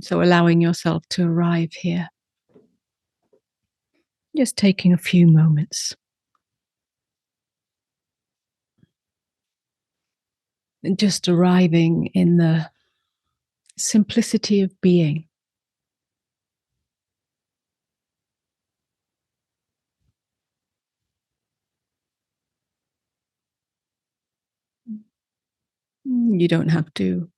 So allowing yourself to arrive here. Just taking a few moments. And just arriving in the simplicity of being. You don't have to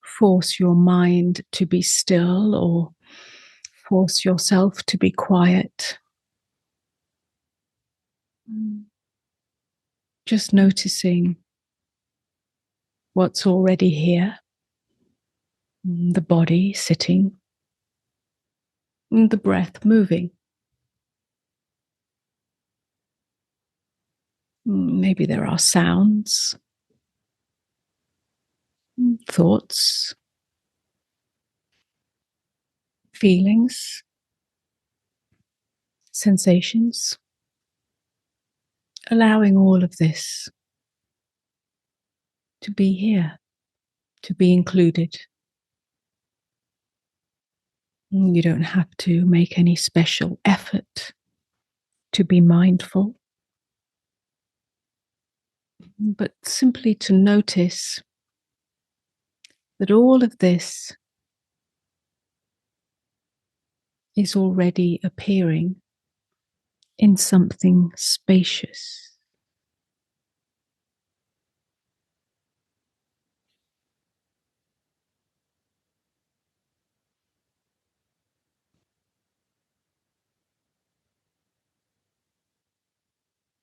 force your mind to be still or force yourself to be quiet. Just noticing what's already here. The body sitting. The breath moving. Maybe there are sounds, thoughts, feelings, sensations. Allowing all of this to be here, to be included. You don't have to make any special effort to be mindful, but simply to notice that all of this is already appearing in something spacious.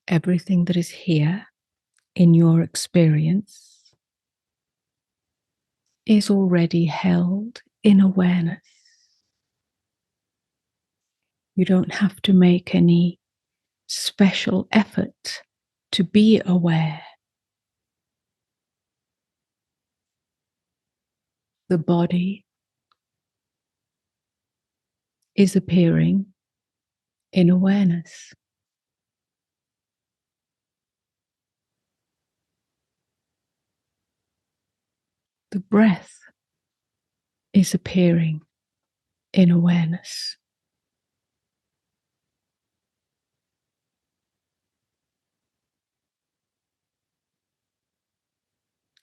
Everything that is here in your experience is already held in awareness. You don't have to make any special effort to be aware. The body is appearing in awareness. The breath is appearing in awareness.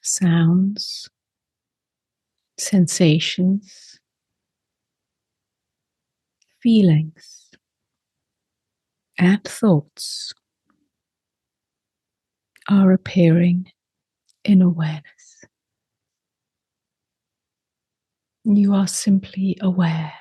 Sounds, sensations, feelings, and thoughts are appearing in awareness. You are simply aware.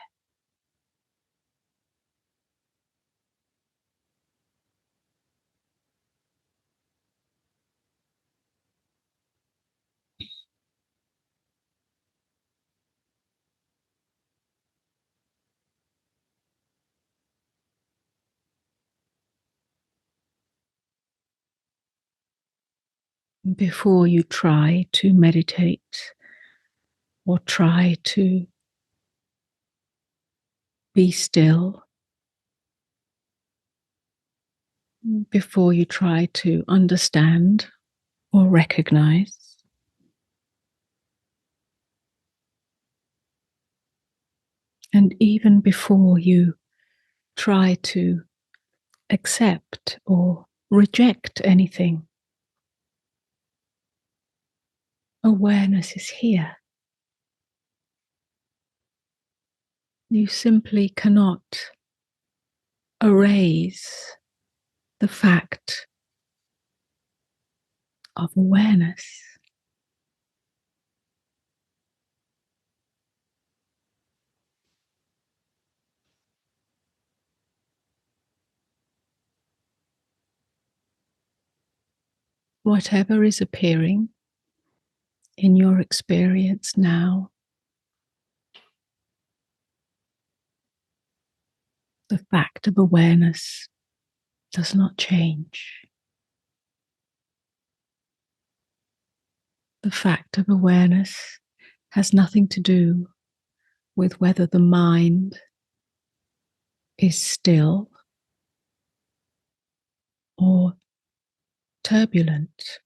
Before you try to meditate or try to be still, before you try to understand or recognize, and even before you try to accept or reject anything, awareness is here. You simply cannot erase the fact of awareness. Whatever is appearing in your experience now, the fact of awareness does not change. The fact of awareness has nothing to do with whether the mind is still or turbulent.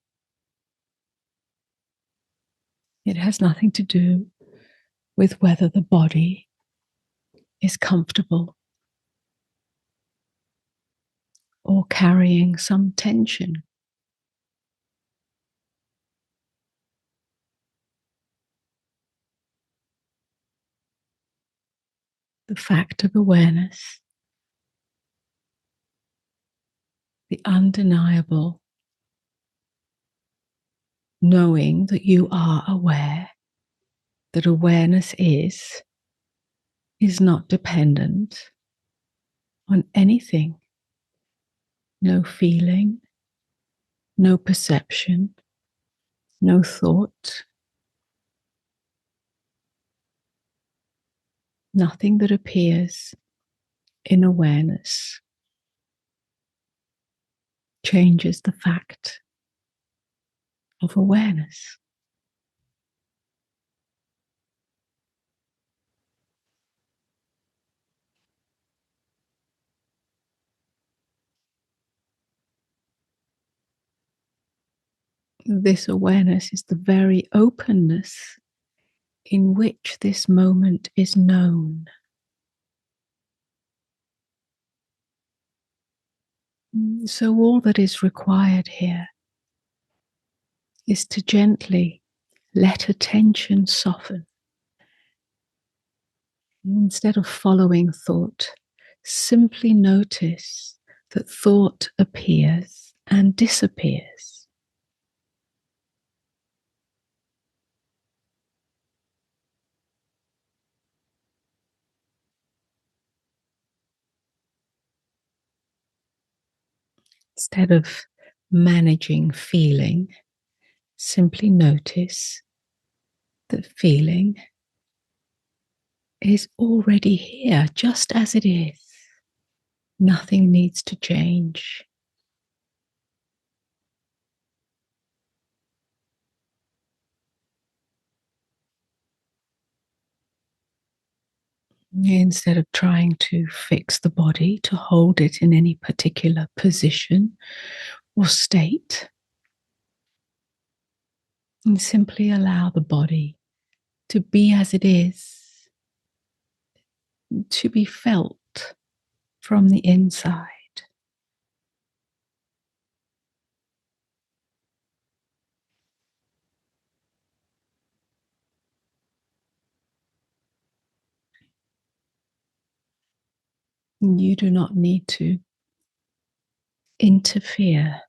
It has nothing to do with whether the body is comfortable or carrying some tension. The fact of awareness, the undeniable knowing that you are aware, that awareness is not dependent on anything. No feeling, no perception, no thought, nothing that appears in awareness changes the fact of awareness. This awareness is the very openness in which this moment is known. So all that is required here is to gently let attention soften. Instead of following thought, simply notice that thought appears and disappears. Instead of managing feeling, simply notice that feeling is already here, just as it is. Nothing needs to change. Instead of trying to fix the body, to hold it in any particular position or state, and simply allow the body to be as it is, to be felt from the inside. You do not need to interfere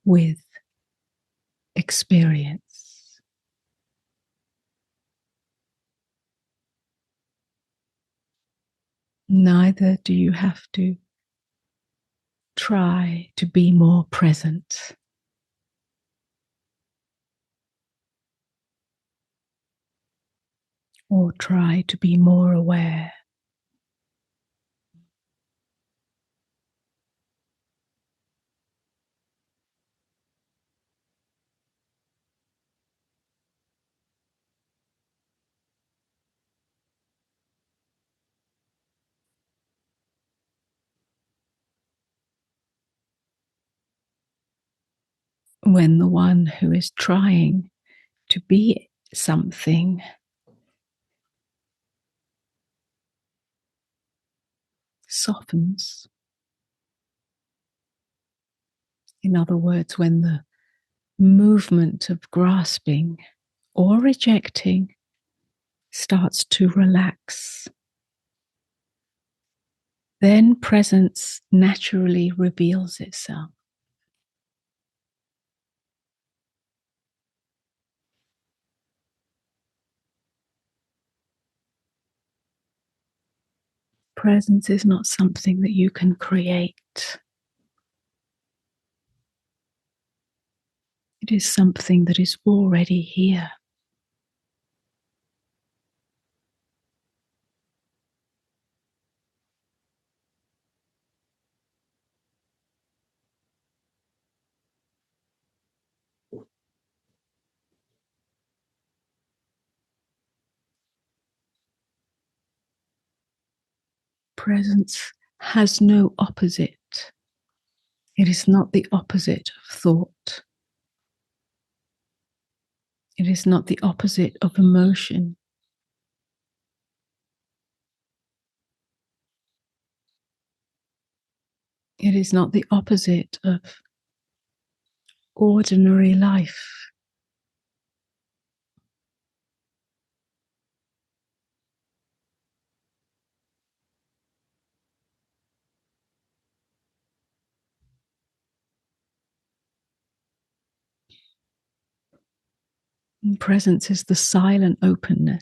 with experience. Neither do you have to try to be more present. Or try to be more aware. When the one who is trying to be something softens, in other words, when the movement of grasping or rejecting starts to relax, then presence naturally reveals itself. Presence is not something that you can create. It is something that is already here. Presence has no opposite. It is not the opposite of thought. It is not the opposite of emotion. It is not the opposite of ordinary life. And presence is the silent openness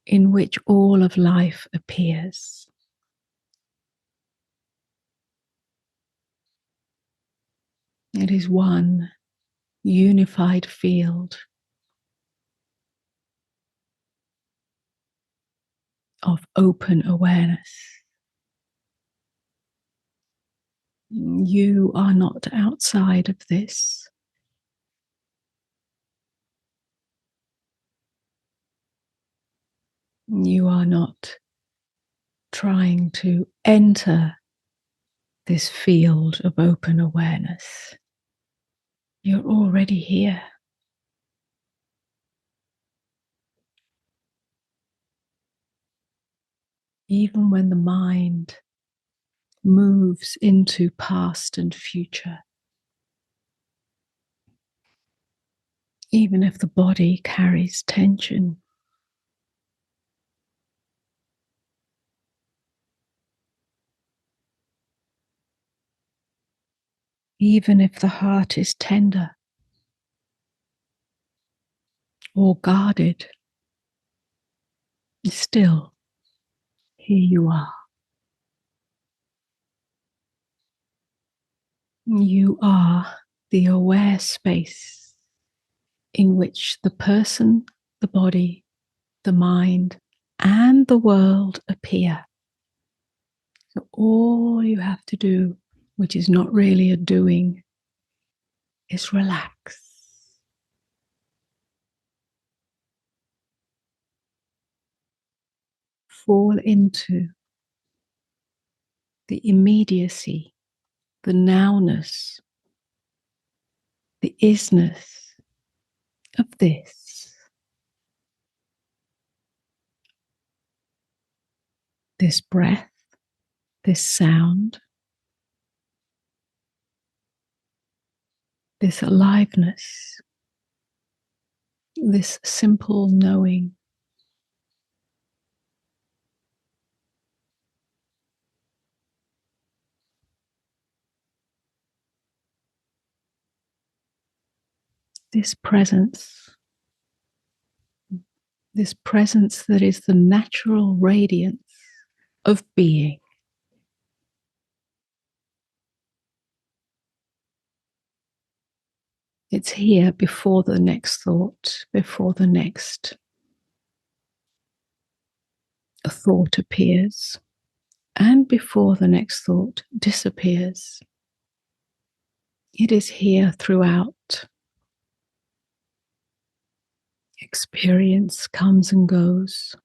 in which all of life appears. It is one unified field of open awareness. You are not outside of this. You are not trying to enter this field of open awareness. You're already here. Even when the mind moves into past and future, even if the body carries tension, even if the heart is tender or guarded, still, here you are. You are the aware space in which the person, the body, the mind, and the world appear. So all you have to do, which is not really a doing, is relax. Fall into the immediacy, the nowness, the isness of this. This breath, this sound, this aliveness, this simple knowing. This presence that is the natural radiance of being. It's here before the next thought, before the next thought appears, and before the next thought disappears. It is here throughout. Experience comes and goes.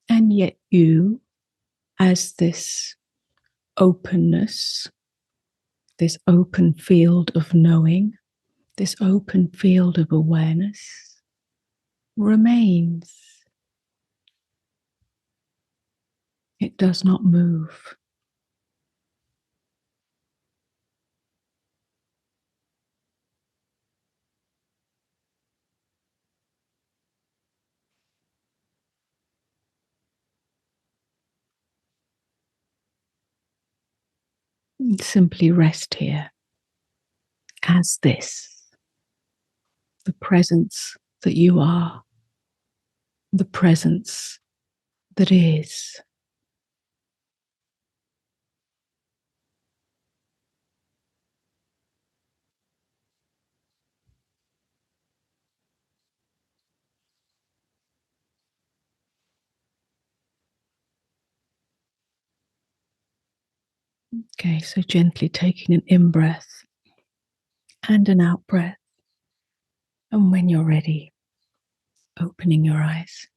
And yet you, as this openness, this open field of knowing, this open field of awareness, remains. It does not move. Simply rest here as this, the presence that you are, the presence that is. Okay, so gently taking an in-breath and an out-breath. And when you're ready, opening your eyes.